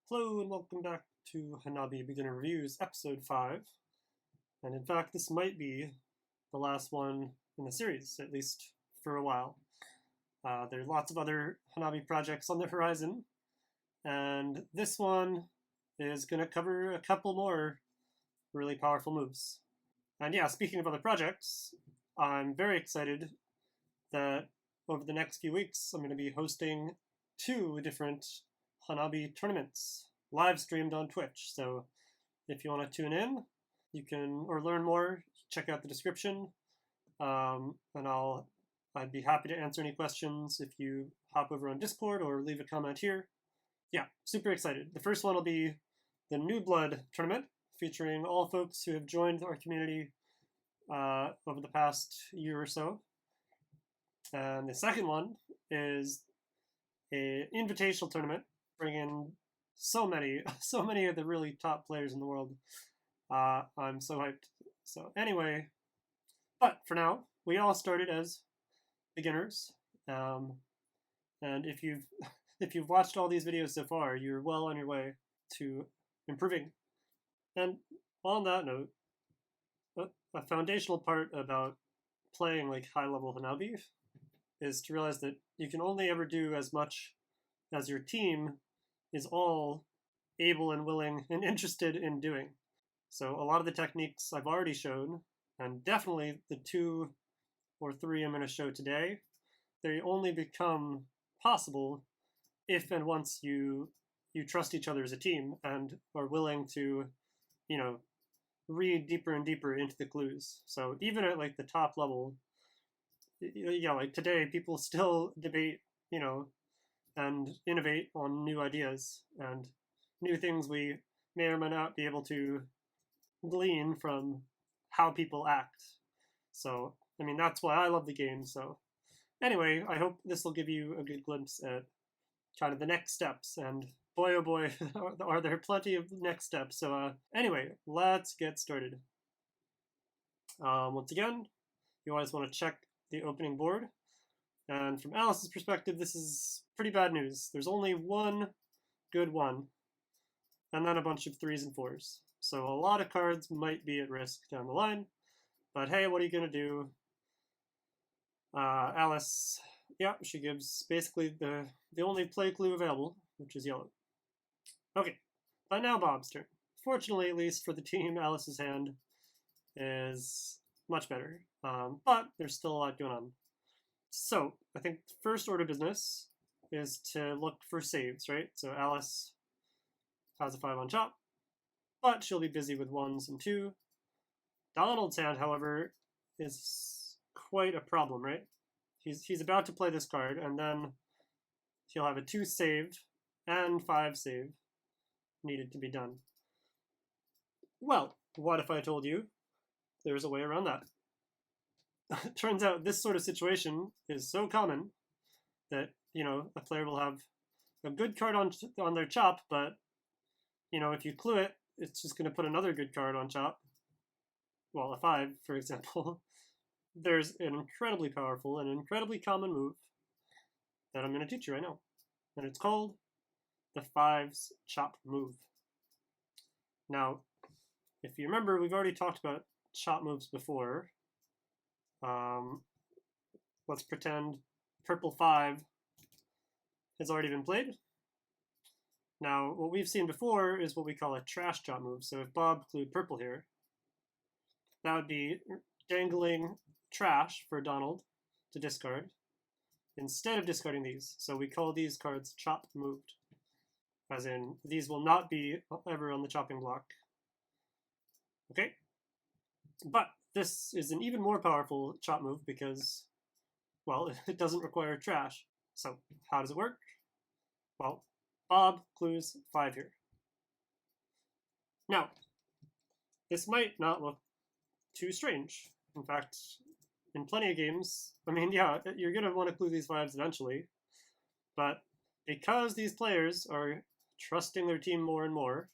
Hello and welcome back to Hanabi Beginner Reviews, Episode 5. And in fact, this might be the last one in the series, at least for a while. There are lots of other Hanabi projects on the horizon, and this one is going to cover a couple more really powerful moves. And yeah, speaking of other projects, I'm very excited that over the next few weeks I'm going to be hosting 2 different Hanabi tournaments live streamed on Twitch. So if you want to tune in, you can, or learn more, check out the description. And I'd be happy to answer any questions if you hop over on Discord or leave a comment here. Yeah, super excited. The first one will be the New Blood tournament, featuring all folks who have joined our community over the past year or so. And the second one is an invitational tournament, bringing so many of the really top players in the world. I'm so hyped. So anyway, but for now, we all started as beginners, and if you've watched all these videos so far, you're well on your way to improving. And on that note, a foundational part about playing like high-level Hanabi is to realize that you can only ever do as much as your team is all able and willing and interested in doing. So a lot of the techniques I've already shown, and definitely the 2 or 3 I'm going to show today, they only become possible if and once you trust each other as a team and are willing to, read deeper and deeper into the clues. So even at like the top level, like today, people still debate, and innovate on new ideas and new things we may or may not be able to glean from how people act. So, I mean, that's why I love the game. So anyway, I hope this will give you a good glimpse at kind of the next steps. And boy, oh boy, are there plenty of next steps. So anyway, let's get started. Once again, you always want to check the opening board. And from Alice's perspective, this is pretty bad news. There's only one good one, and then a bunch of 3s and 4s. So a lot of cards might be at risk down the line. But hey, what are you going to do? Alice, yeah, she gives basically the only play clue available, which is yellow. Okay, but now Bob's turn. Fortunately, at least for the team, Alice's hand is much better. But there's still a lot going on. So I think the first order of business is to look for saves, right? So Alice has a 5 on chop, but she'll be busy with 1s and 2. Donald's hand, however, is quite a problem, right? He's about to play this card, and then he'll have a 2 save and 5 save needed to be done. Well, what if I told you there's a way around that? Turns out this sort of situation is so common that, a player will have a good card on their chop, but, if you clue it, it's just going to put another good card on chop. Well, a 5, for example. There's an incredibly powerful and incredibly common move that I'm going to teach you right now. And it's called the 5's chop move. Now, if you remember, we've already talked about chop moves before. Let's pretend purple 5 has already been played. Now, what we've seen before is what we call a trash chop move. So if Bob clued purple here, that would be dangling trash for Donald to discard instead of discarding these. So we call these cards chop moved, as in these will not be ever on the chopping block. Okay? But this is an even more powerful chop move because, well, it doesn't require trash. So how does it work? Well, Bob clues 5 here. Now, this might not look too strange. In fact, in plenty of games, I mean, yeah, you're going to want to clue these 5s eventually. But because these players are trusting their team more and more,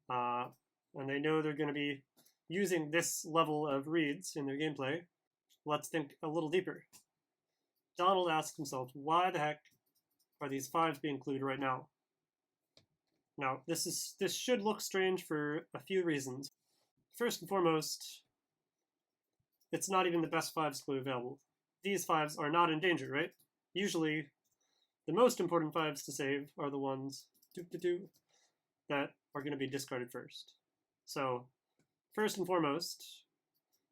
and they know they're going to be using this level of reads in their gameplay, let's think a little deeper. Donald asks himself, why the heck are these 5s being clued right now? Now, this should look strange for a few reasons. First and foremost, it's not even the best 5s clue available. These 5s are not in danger, right? Usually, the most important 5s to save are the ones that are going to be discarded first. So, first and foremost,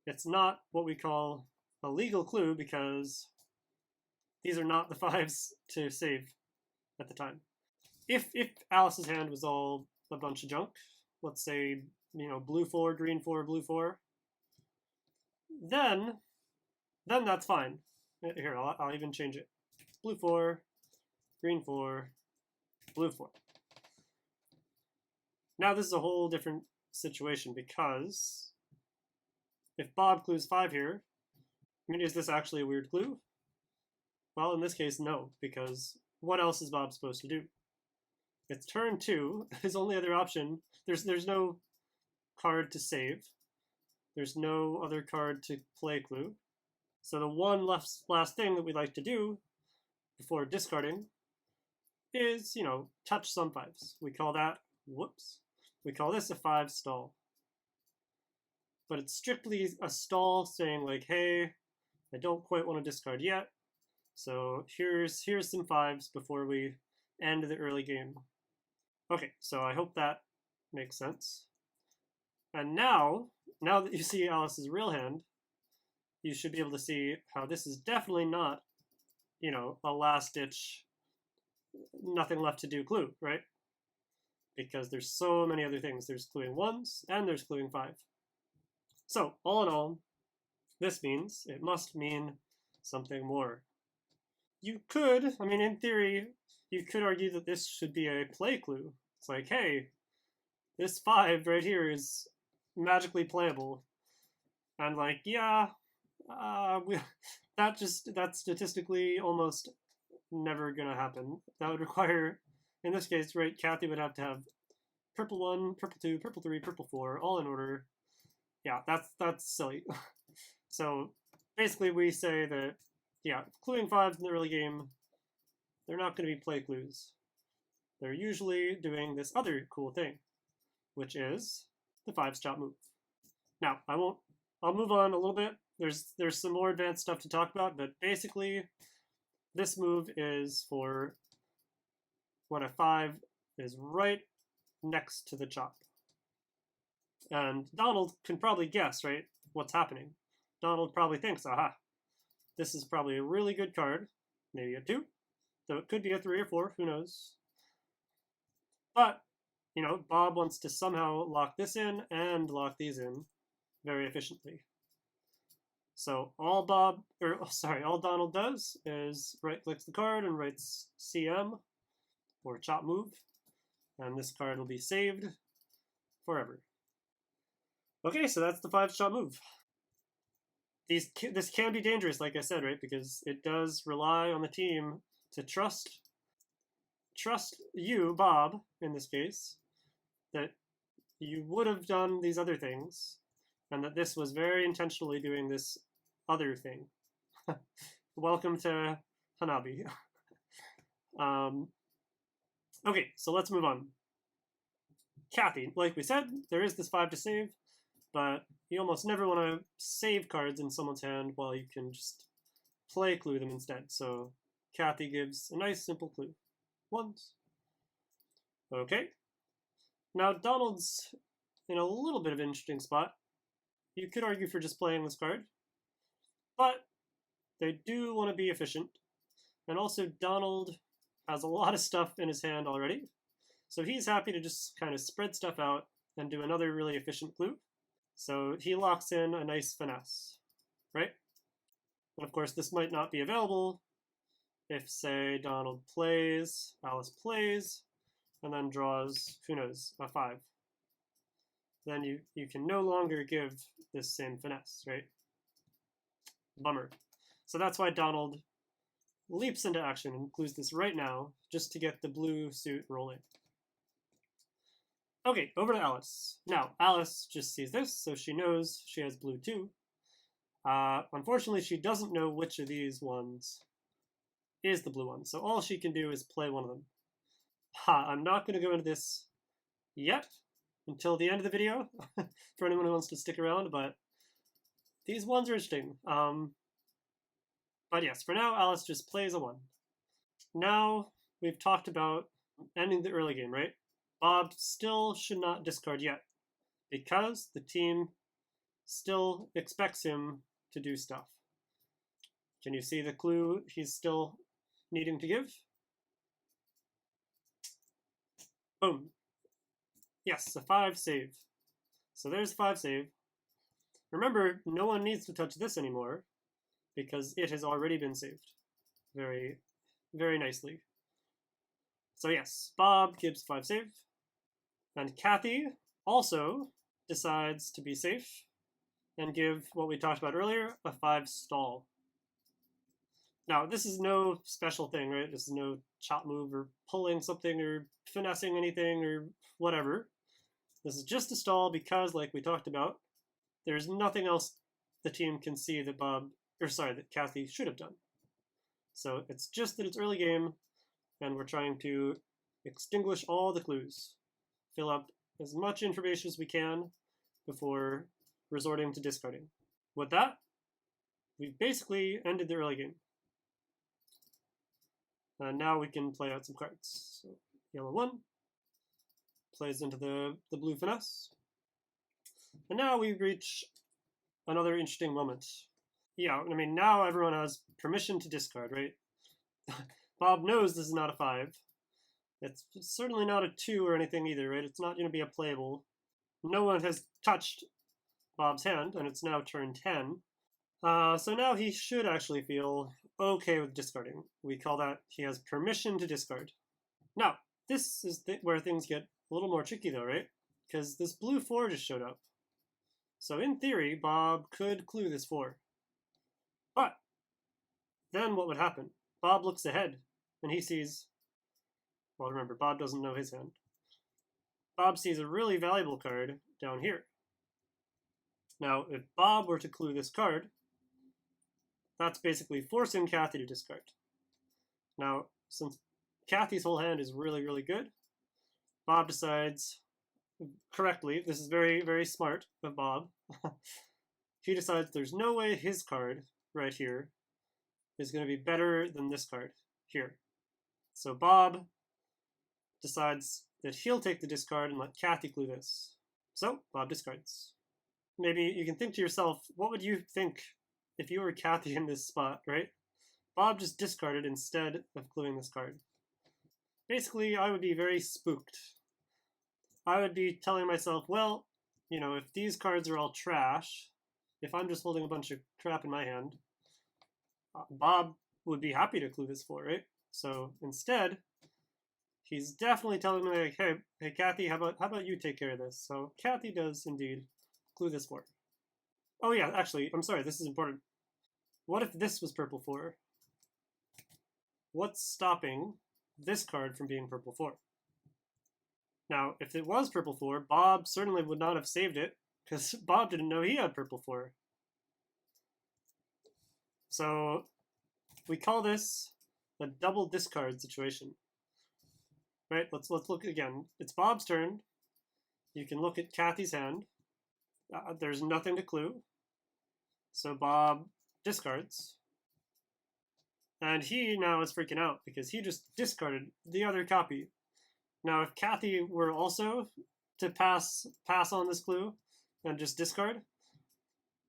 it's not what we call a legal clue because these are not the 5s to save at the time. If Alice's hand was all a bunch of junk, let's say, blue 4, green 4, blue 4, then that's fine. Here, I'll even change it. Blue 4, green 4, blue 4. Now this is a whole different situation because if Bob clues 5 here, is this actually a weird clue? Well, in this case, no, because what else is Bob supposed to do? It's turn 2. His only other option, there's no card to save. There's no other card to play clue. So the one last thing that we like to do before discarding is, touch some 5s. We call that, we call this a 5 stall. But it's strictly a stall saying like, hey, I don't quite want to discard yet. So here's some 5s before we end the early game. Okay, so I hope that makes sense. And now that you see Alice's real hand, you should be able to see how this is definitely not, a last-ditch, nothing left to do clue, right? Because there's so many other things. There's cluing 1s and there's cluing 5. So, all in all, this means it must mean something more. You could, in theory, you could argue that this should be a play clue. It's like, hey, this 5 right here is magically playable. And like, yeah, that's statistically almost never gonna happen. That would require, in this case, right, Kathy would have to have purple 1, purple 2, purple 3, purple 4, all in order. Yeah, that's silly. So basically we say that, yeah, cluing 5s in the early game, they're not going to be play clues. They're usually doing this other cool thing, which is the 5s chop move. Now, I'll move on a little bit. There's some more advanced stuff to talk about, but basically this move is for when a 5 is right next to the chop. And Donald can probably guess, right, what's happening. Donald probably thinks, aha, this is probably a really good card, maybe a 2, though it could be a 3 or 4, who knows. But, Bob wants to somehow lock this in and lock these in very efficiently. So all Donald does is right-clicks the card and writes CM, or chop move, and this card will be saved forever. Okay, so that's the 5 chop move. This can be dangerous, like I said, right? Because it does rely on the team to trust you, Bob, in this case, that you would have done these other things, and that this was very intentionally doing this other thing. Welcome to Hanabi. Okay, so let's move on. Kathy, like we said, there is this 5 to save, but you almost never want to save cards in someone's hand while you can just play clue them instead. So Kathy gives a nice simple clue. 1s. Okay. Now Donald's in a little bit of an interesting spot. You could argue for just playing this card, but they do want to be efficient. And also Donald has a lot of stuff in his hand already. So he's happy to just kind of spread stuff out and do another really efficient clue. So he locks in a nice finesse, right? And of course, this might not be available if, say, Donald plays, Alice plays, and then draws, who knows, a 5. Then you can no longer give this same finesse, right? Bummer. So that's why Donald leaps into action and clues this right now, just to get the blue suit rolling. Okay, over to Alice. Now, Alice just sees this, so she knows she has blue too. Unfortunately, she doesn't know which of these ones is the blue one. So all she can do is play one of them. Ha, I'm not going to go into this yet until the end of the video for anyone who wants to stick around, but these ones are interesting. But yes, for now, Alice just plays a 1. Now we've talked about ending the early game, right? Bob still should not discard yet because the team still expects him to do stuff. Can you see the clue he's still needing to give? Boom. Yes, a 5 save. So there's 5 save. Remember, no one needs to touch this anymore because it has already been saved. Very, very nicely. So yes, Bob gives 5 save. And Kathy also decides to be safe and give what we talked about earlier, a 5 stall. Now, this is no special thing, right? This is no chop move or pulling something or finessing anything or whatever. This is just a stall because, like we talked about, there's nothing else the team can see that that Kathy should have done. So it's just that it's early game, and we're trying to extinguish all the clues, fill up as much information as we can before resorting to discarding. With that, we've basically ended the early game. And now we can play out some cards. So yellow 1 plays into the blue finesse. And now we reach another interesting moment. Yeah, I mean, now everyone has permission to discard, right? Bob knows this is not a 5. It's certainly not a 2 or anything either, right? It's not going to be a playable. No one has touched Bob's hand, and it's now turn 10. So now he should actually feel okay with discarding. We call that he has permission to discard. Now, this is where things get a little more tricky though, right? Because this blue 4 just showed up. So in theory, Bob could clue this 4. But then what would happen? Bob looks ahead and he sees, well, remember, Bob doesn't know his hand. Bob sees a really valuable card down here. Now, if Bob were to clue this card, that's basically forcing Kathy to discard. Now, since Kathy's whole hand is really, really good, Bob decides correctly, this is very, very smart of Bob, he decides there's no way his card right here is going to be better than this card here. So Bob decides that he'll take the discard and let Kathy clue this. So Bob discards. Maybe you can think to yourself, what would you think if you were Kathy in this spot, right? Bob just discarded instead of cluing this card. Basically, I would be very spooked. I would be telling myself, well, you know, if these cards are all trash, if I'm just holding a bunch of crap in my hand, Bob would be happy to clue this 4, right? So instead, he's definitely telling me, like, hey, Kathy, how about you take care of this? So Kathy does indeed clue this 4. Oh yeah, actually, I'm sorry, this is important. What if this was purple 4? What's stopping this card from being purple 4? Now, if it was purple 4, Bob certainly would not have saved it, because Bob didn't know he had purple 4. So we call this a double discard situation. Right, let's look again. It's Bob's turn. You can look at Kathy's hand. There's nothing to clue. So Bob discards. And he now is freaking out because he just discarded the other copy. Now, if Kathy were also to pass on this clue and just discard,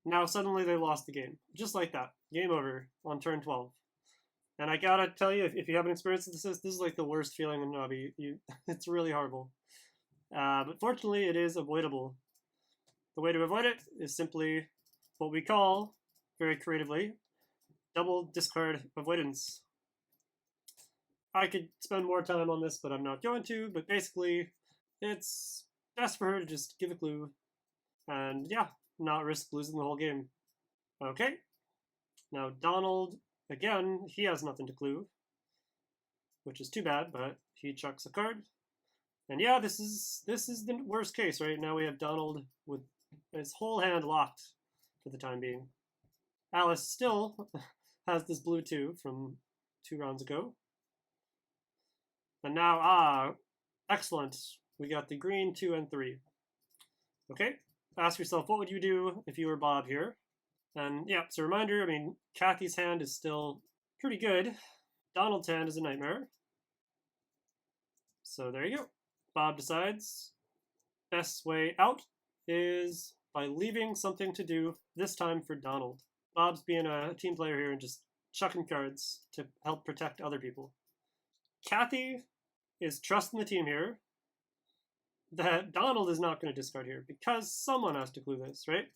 now suddenly they lost the game. Just like that. Game over on turn 12. And I gotta tell you, if you haven't experienced this is like the worst feeling in Hanabi. It's really horrible. But fortunately, it is avoidable. The way to avoid it is simply what we call, very creatively, double discard avoidance. I could spend more time on this, but I'm not going to. But basically, it's best for her to just give a clue and, yeah, not risk losing the whole game. Okay. Now, Donald, again, he has nothing to clue, which is too bad, but he chucks a card. And yeah, this is the worst case, right? Now we have Donald with his whole hand locked for the time being. Alice still has this blue 2 from 2 rounds ago. And now, excellent. We got the green 2 and 3. Okay, ask yourself, what would you do if you were Bob here? And yeah, so reminder, I mean, Kathy's hand is still pretty good. Donald's hand is a nightmare. So there you go. Bob decides best way out is by leaving something to do, this time for Donald. Bob's being a team player here and just chucking cards to help protect other people. Kathy is trusting the team here that Donald is not going to discard here because someone has to clue this, right?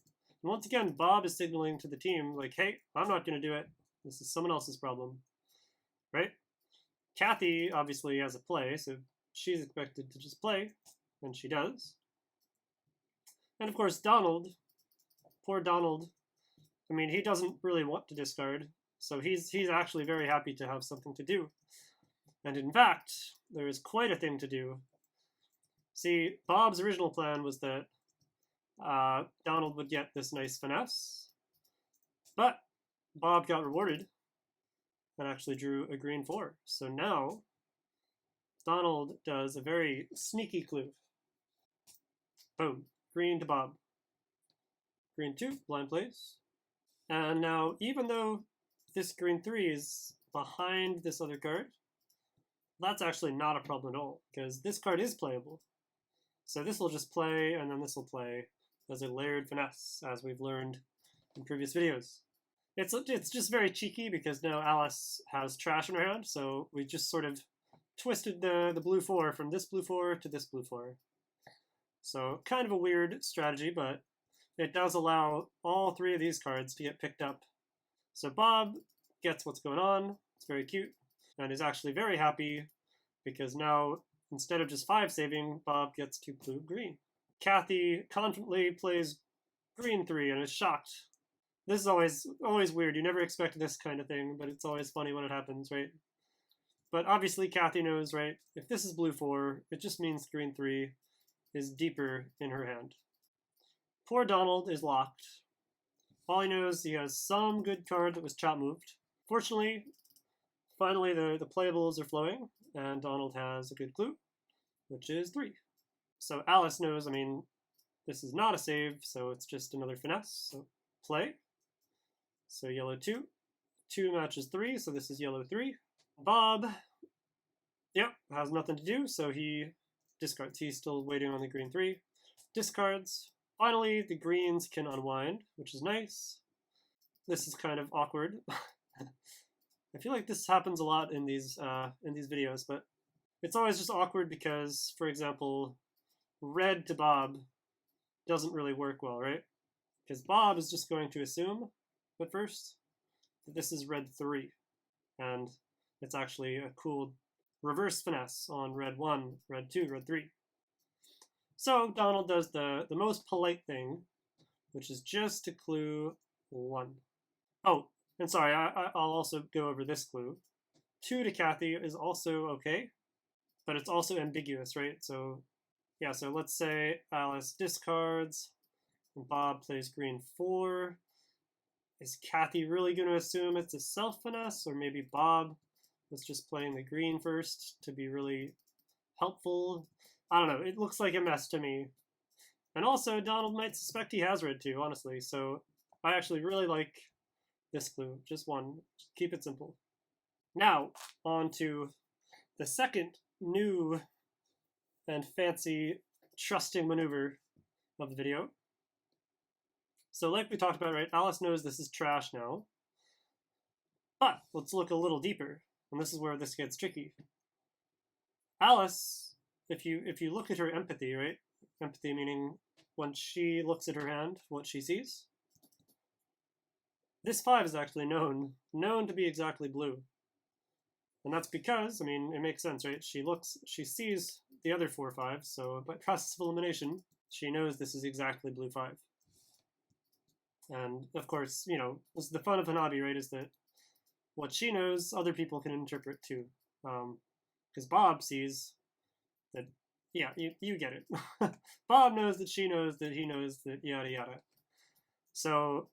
And once again, Bob is signaling to the team like, hey, I'm not going to do it. This is someone else's problem, right? Kathy obviously has a play, so she's expected to just play, and she does. And of course, Donald, poor Donald, I mean, he doesn't really want to discard, so he's actually very happy to have something to do. And in fact, there is quite a thing to do. See, Bob's original plan was that Donald would get this nice finesse, but Bob got rewarded and actually drew a green 4. So now Donald does a very sneaky clue. Boom, green to Bob. Green 2, blind place. And now, even though this green 3 is behind this other card, that's actually not a problem at all, because this card is playable. So this will just play, and then this will play as a layered finesse, as we've learned in previous videos. It's just very cheeky, because now Alice has trash in her hand, so we just sort of twisted the blue 4 from this blue 4 to this blue 4. So kind of a weird strategy, but it does allow all 3 of these cards to get picked up. So Bob gets what's going on, it's very cute, and is actually very happy because now, instead of just 5 saving, Bob gets to clue green. Kathy confidently plays green 3 and is shocked. This is always weird. You never expect this kind of thing, but it's always funny when it happens, right? But obviously Kathy knows, right? If this is blue 4, it just means green 3 is deeper in her hand. Poor Donald is locked. All he knows, he has some good card that was chop moved. Fortunately, finally the playables are flowing, and Donald has a good clue, which is 3. So Alice knows, I mean, this is not a save, so it's just another finesse. So play. So yellow 2. 2 matches 3, so this is yellow 3. Bob, yep, has nothing to do, so he discards. He's still waiting on the green 3. Discards. Finally, the greens can unwind, which is nice. This is kind of awkward. I feel like this happens a lot in these videos, but it's always just awkward because, for example, red to Bob doesn't really work well, right? Because Bob is just going to assume at first that this is red 3, and it's actually a cool reverse finesse on red 1, red 2, red 3. So Donald does the most polite thing, which is just to clue 1. Oh, and sorry, I'll also go over this clue. 2 to Kathy is also okay, but it's also ambiguous, right? So yeah, so let's say Alice discards and Bob plays green 4. Is Kathy really going to assume it's a self-finesse, or maybe Bob was just playing the green first to be really helpful? I don't know, it looks like a mess to me. And also, Donald might suspect he has red too, honestly, so I actually really like this clue. Just 1. Keep it simple. Now, on to the second new and fancy trusting maneuver of the video. So like we talked about, right, Alice knows this is trash now. But let's look a little deeper, and this is where this gets tricky. Alice, if you look at her empathy, right? Empathy meaning when she looks at her hand, what she sees. This 5 is actually known to be exactly blue. And that's because, I mean, it makes sense, right? She sees the other 4 5s, so by process of elimination, she knows this is exactly blue 5. And of course, you know, this is the fun of Hanabi, right? Is that what she knows, other people can interpret too. Because Bob sees that, yeah, you get it. Bob knows that she knows that he knows that yada yada. So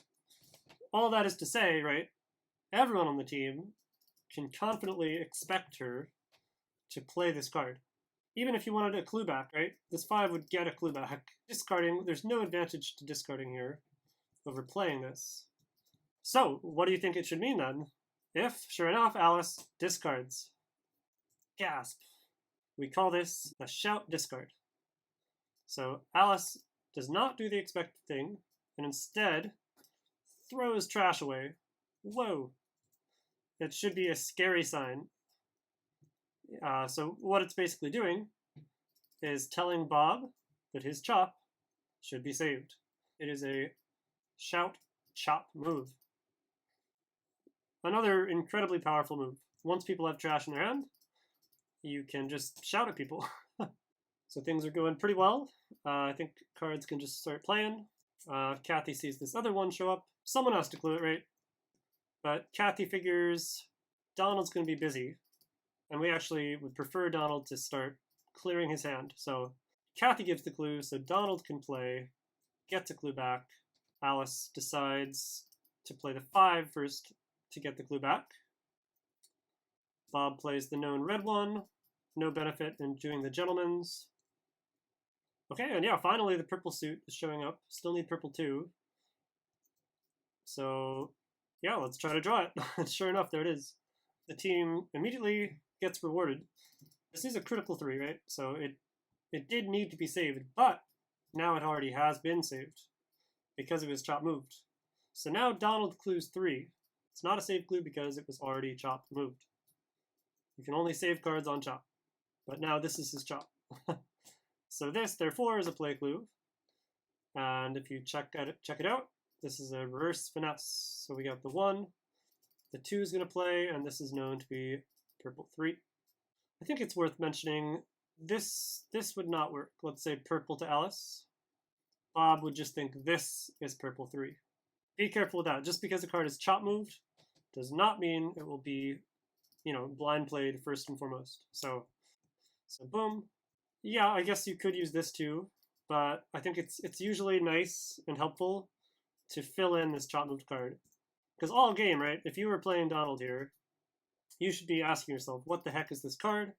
all that is to say, right, everyone on the team can confidently expect her to play this card. Even if you wanted a clue back, right? This 5 would get a clue back. Discarding, there's no advantage to discarding here over playing this. So, what do you think it should mean then? If, sure enough, Alice discards. Gasp. We call this a shout discard. So Alice does not do the expected thing, and instead throws trash away. Whoa. It should be a scary sign. So what it's basically doing is telling Bob that his chop should be saved. It is a shout chop move. Another incredibly powerful move. Once people have trash in their hand, you can just shout at people. So things are going pretty well. I think cards can just start playing. Kathy sees this other one show up. Someone has to clue it, right? But Kathy figures Donald's going to be busy, and we actually would prefer Donald to start clearing his hand. So Kathy gives the clue, so Donald can play, gets a clue back. Alice decides to play the 5 first to get the clue back. Bob plays the known red one. No benefit in doing the gentleman's. Okay, and yeah, finally the purple suit is showing up. Still need purple too. So yeah, let's try to draw it. Sure enough, there it is. The team immediately gets rewarded. This is a critical 3, right? So it did need to be saved, but now it already has been saved because it was chop moved. So now Donald clues 3. It's not a save clue because it was already chop moved. You can only save cards on chop. But now this is his chop. So this, therefore, is a play clue. And if you check it out, this is a reverse finesse. So we got the 1, the 2 is going to play, and this is known to be purple 3. I think it's worth mentioning this would not work. Let's say purple to Alice. Bob would just think this is purple 3. Be careful with that. Just because a card is chop moved does not mean it will be, blind played first and foremost. So boom. Yeah, I guess you could use this too, but I think it's usually nice and helpful to fill in this chop moved card. Because all game, right, if you were playing Donald here, you should be asking yourself, what the heck is this card?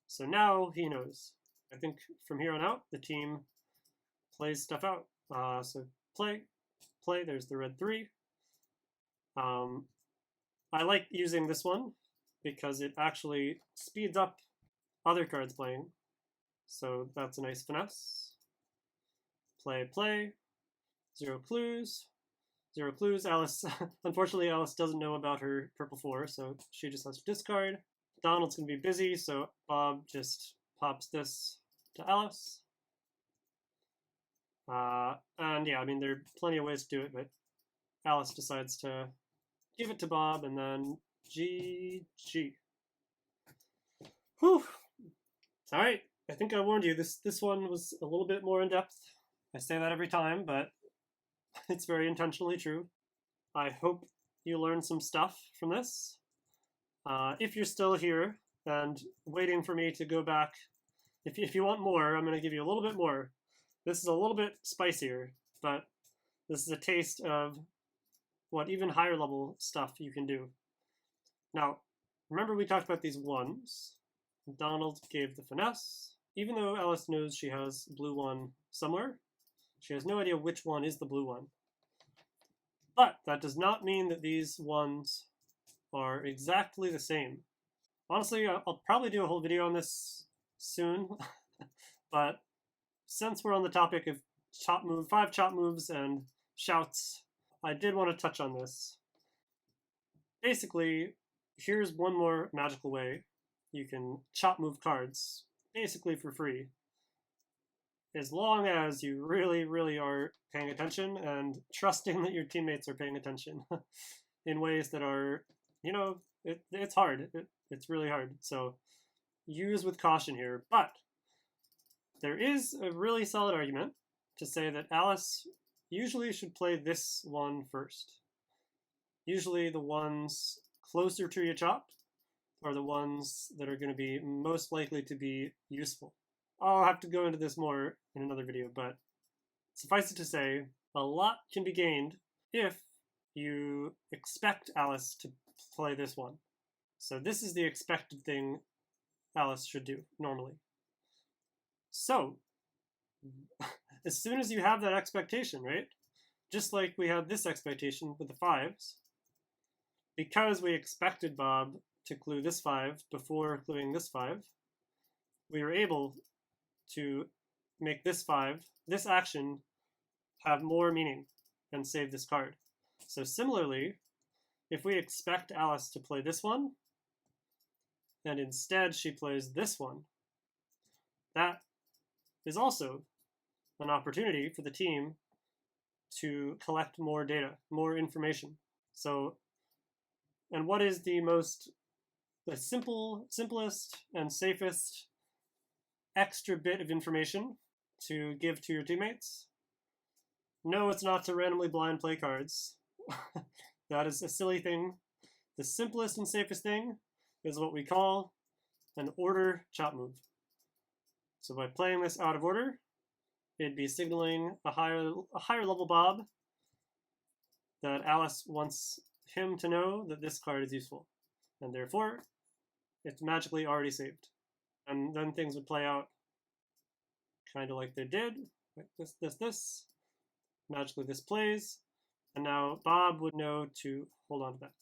So now he knows. I think from here on out, the team plays stuff out. So play, there's the red 3. I like using this one because it actually speeds up other cards playing. So that's a nice finesse. Play. 0 clues. 0 clues. Alice, unfortunately, Alice doesn't know about her purple 4, so she just has to discard. Donald's going to be busy, so Bob just pops this to Alice. And yeah, I mean, there are plenty of ways to do it, but Alice decides to give it to Bob, and then GG. Whew. All right. I think I warned you. This one was a little bit more in depth. I say that every time, but it's very intentionally true. I hope you learned some stuff from this. If you're still here and waiting for me to go back, if you want more, I'm going to give you a little bit more. This is a little bit spicier, but this is a taste of what even higher level stuff you can do. Now, remember we talked about these 1s. Donald gave the finesse. Even though Alice knows she has blue 1 somewhere, she has no idea which one is the blue one. But that does not mean that these 1s are exactly the same. Honestly, I'll probably do a whole video on this soon, but since we're on the topic of 5 chop moves and shouts, I did want to touch on this. Basically, here's one more magical way you can chop move cards, basically for free, as long as you really, really are paying attention and trusting that your teammates are paying attention in ways that are, it's hard. It's really hard. So use with caution here. But there is a really solid argument to say that Alice usually should play this one first. Usually the ones closer to your chop are the ones that are going to be most likely to be useful. I'll have to go into this more in another video, but suffice it to say, a lot can be gained if you expect Alice to play this one. So this is the expected thing Alice should do normally. So as soon as you have that expectation, right? Just like we had this expectation with the 5s, because we expected Bob to clue this 5 before cluing this 5, we were able to make this 5, this action, have more meaning and save this card. So similarly, if we expect Alice to play this one, and instead she plays this one, that is also an opportunity for the team to collect more data, more information. So, and what is the simplest and safest extra bit of information to give to your teammates? No, it's not to randomly blind play cards. That is a silly thing. The simplest and safest thing is what we call an order chop move. So by playing this out of order, it'd be signaling a higher level Bob that Alice wants him to know that this card is useful, and therefore it's magically already saved. And then things would play out kind of like they did, like this. Magically this plays, and now Bob would know to hold on to that.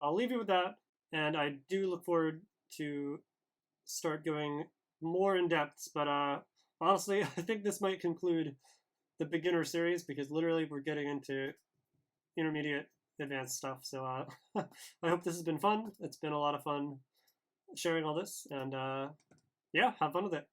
I'll leave you with that, and I do look forward to start going more in depth, but honestly, I think this might conclude the beginner series, because literally we're getting into intermediate advanced stuff. So I hope this has been fun. It's been a lot of fun sharing all this, and yeah, have fun with it.